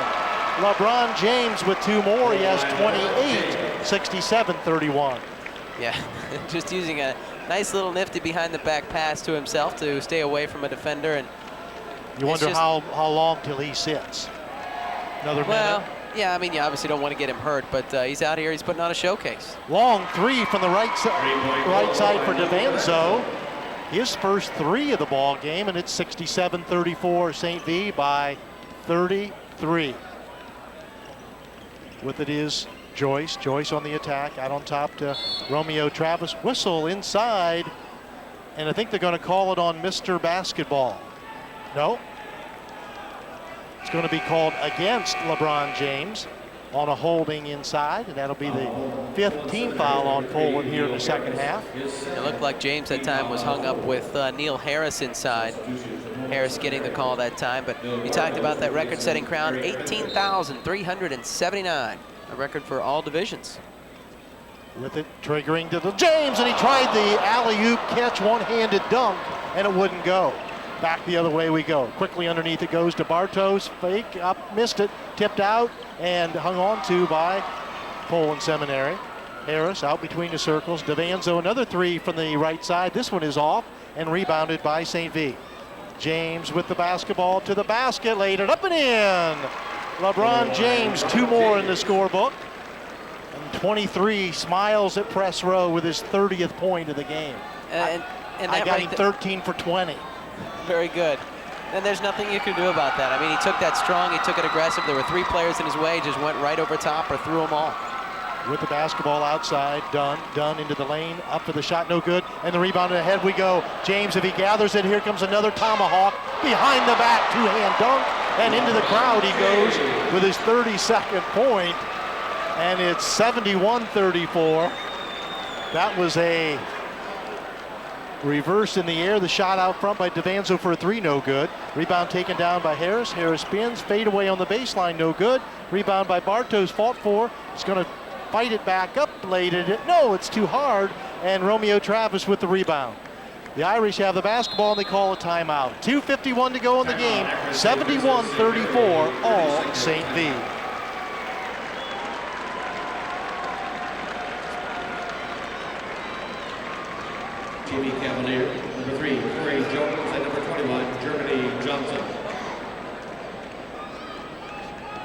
LeBron James with two more. He has 28, 67-31. Yeah, just using a nice little nifty behind the back pass to himself to stay away from a defender. And you wonder how long till he sits. Another minute? Yeah, I mean, you obviously don't want to get him hurt, but he's out here, he's putting on a showcase. Long three from the right side for DeVanzo. His first three of the ball game, and it's 67-34 St. V by 33. With it is Joyce. Joyce on the attack, out on top to Romeo Travis. Whistle inside, and I think they're going to call it on Mr. Basketball. No. It's going to be called against LeBron James on a holding inside, and that'll be the fifth team foul on Poland here in the second half. It looked like James that time was hung up with Neil Harris inside. Harris getting the call that time, but you talked about that record-setting crowd, 18,379, a record for all divisions. With it triggering to the James, and he tried the alley-oop catch, one-handed dunk, and it wouldn't go. Back the other way we go. Quickly underneath it goes to Bartos. Fake up, missed it, tipped out, and hung on to by Poland Seminary. Harris out between the circles. Devanzo, another three from the right side. This one is off and rebounded by St. V. James with the basketball to the basket, laid it up and in. LeBron James, 2 more in the scorebook. And 23 smiles at press row with his 30th point of the game. And I got him 13 for 20. Very good. And there's nothing you can do about that. I mean, he took that strong, he took it aggressive. There were 3 players in his way, just went right over top or threw them all. With the basketball outside, Dunn into the lane, up for the shot, no good. And the rebound, ahead we go. James, if he gathers it, here comes another tomahawk. Behind the back, 2-hand dunk. And into the crowd he goes with his 32nd point. And it's 71-34. That was a reverse in the air. The shot out front by Devanzo for a 3, no good. Rebound taken down by Harris. Harris spins, fade away on the baseline, no good. Rebound by Bartos, fought for. It's going to fight it back up, bladed it. No, it's too hard. And Romeo Travis with the rebound. The Irish have the basketball and they call a timeout. 2:51 to go in the game. 71-34, all St. V. Jimmy Cavalier, number 3, Corey Jones, and number 21, Germany Johnson.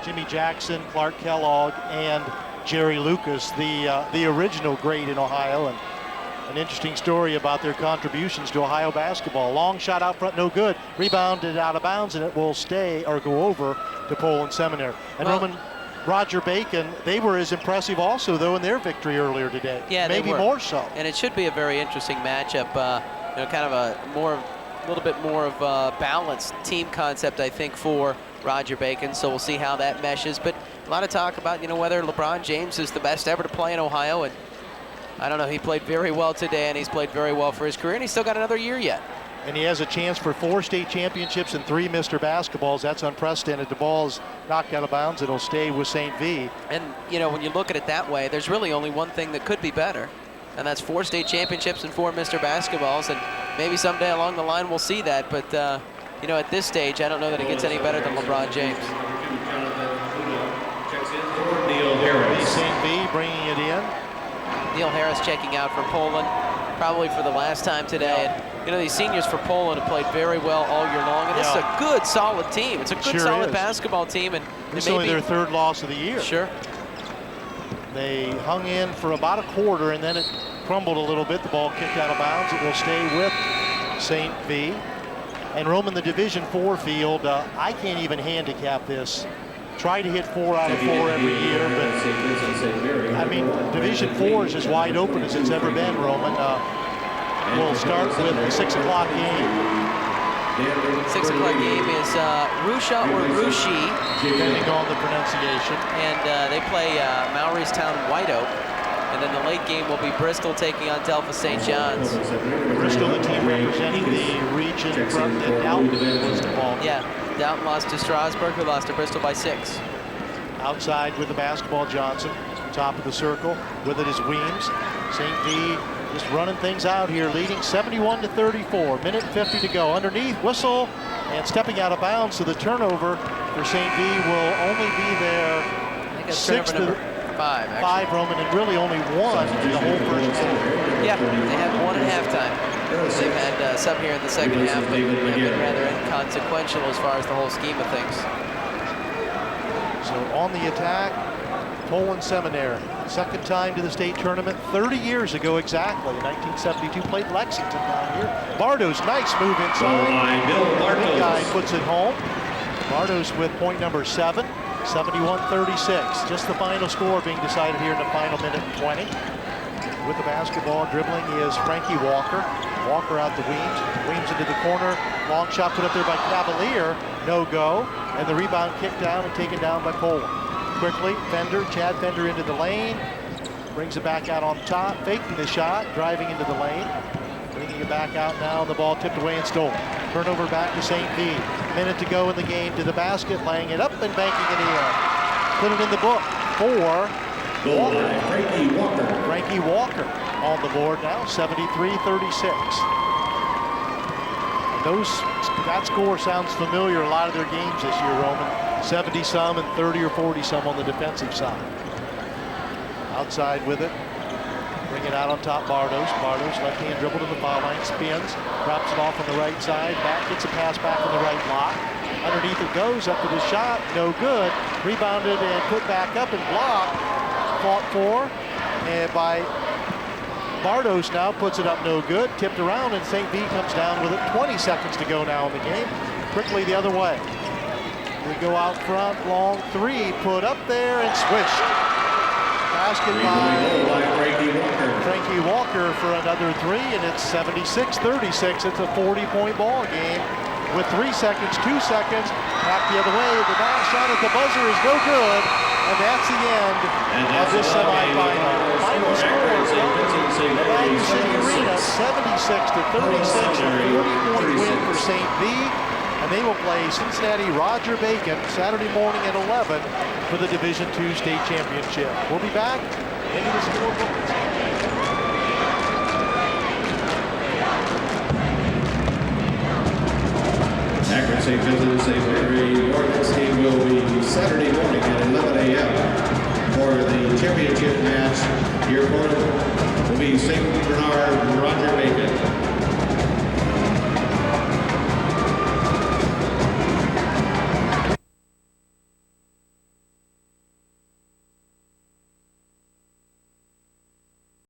Jimmy Jackson, Clark Kellogg, and Jerry Lucas, the original great in Ohio, and an interesting story about their contributions to Ohio basketball. Long shot out front, no good. Rebounded out of bounds, and it will stay or go over to Poland Seminary. And Roger Bacon, they were as impressive also, though, in their victory earlier today. Yeah, maybe more so. And it should be a very interesting matchup. You know, kind of a little bit more of a balanced team concept, I think, for Roger Bacon. So we'll see how that meshes. But a lot of talk about, you know, whether LeBron James is the best ever to play in Ohio. And I don't know, he played very well today, and he's played very well for his career, and he's still got another year yet. And he has a chance for 4 state championships and 3 Mr. Basketballs. That's unprecedented. The ball's knocked out of bounds. It'll stay with St. V. And, you know, when you look at it that way, there's really only one thing that could be better, and that's 4 state championships and 4 Mr. Basketballs. And maybe someday along the line we'll see that. But, you know, at this stage, I don't know that it gets any better than LeBron James. St. V bringing it in. Neil Harris checking out for Poland, probably for the last time today. And, you know, these seniors for Poland have played very well all year long, and this is a good, solid team. It's a good, solid basketball team, and it's only their 3rd loss of the year. Sure. They hung in for about a quarter, and then it crumbled a little bit. The ball kicked out of bounds. It will stay with St. V. And Roman, the Division IV field, I can't even handicap this. Try to hit 4 out of 4 every year, but I mean, Division IV is as wide open as it's ever been, Roman. We'll start with the 6 o'clock game. 6 o'clock game is Russia or Rushi, depending on the pronunciation. And they play Mauricetown White Oak. And then the late game will be Bristol taking on Delphi St. John's. Bristol, the team representing the region from the Downton was involved. Yeah, Downton lost to Strasburg, who lost to Bristol by 6. Outside with the basketball, Johnson, top of the circle. With it is Weems. St. V just running things out here, leading 71-34. Minute 50 to go. Underneath, whistle, and stepping out of bounds. So the turnover for St. V will only be their 6th to 5, Roman, and really only 1 in the whole first quarter. Yeah, they have 1 at halftime. They've had some here in the second half, but they've been rather inconsequential as far as the whole scheme of things. So on the attack, Poland Seminary. 2nd time to the state tournament, 30 years ago exactly. In 1972, played Lexington down here. Bartos, nice move inside. The big guy puts it home. Bartos with point number 7. 71-36. Just the final score being decided here in the final minute and 20. With the basketball dribbling is Frankie Walker. Walker out to Weems. Weems into the corner. Long shot put up there by Cavalier. No go. And the rebound kicked down and taken down by Poland. Quickly, Chad Fender into the lane. Brings it back out on top. Faking the shot. Driving into the lane. Bringing it back out now. The ball tipped away and stolen. Turnover back to St. V. Minute to go in the game, to the basket, laying it up and banking it in. Put it in the book for Frankie Walker. Frankie Walker on the board now, 73-36. That score sounds familiar a lot of their games this year, Roman. 70-some and 30 or 40-some on the defensive side. Outside with it, Bring it out on top, Bardos. Bardos, left hand dribble to the foul line, spins, drops it off on the right side, back, gets a pass back on the right block. Underneath it goes, up to the shot, no good. Rebounded and put back up and blocked. Fought for, and by Bardos now, puts it up no good. Tipped around, and St. V comes down with it. 20 seconds to go now in the game. Quickly the other way. We go out front, long three, put up there and swished. Basket by Frankie Walker for another three, and it's 76-36. It's a 40-point ball game with 3 seconds, 2 seconds. Back the other way. The last shot at the buzzer is no good, and that's the end of this semifinal. Final score, the Value City Arena, 76-36, a 40-point win for St. V. And they will play Cincinnati Roger Bacon Saturday morning at 11 for the Division II state championship. We'll be back into the scoreboard. Akron St. Vincent and St. Mary Ordinance team will be Saturday morning at 11 a.m. for the championship match. Your opponent will be St. Bernard Roger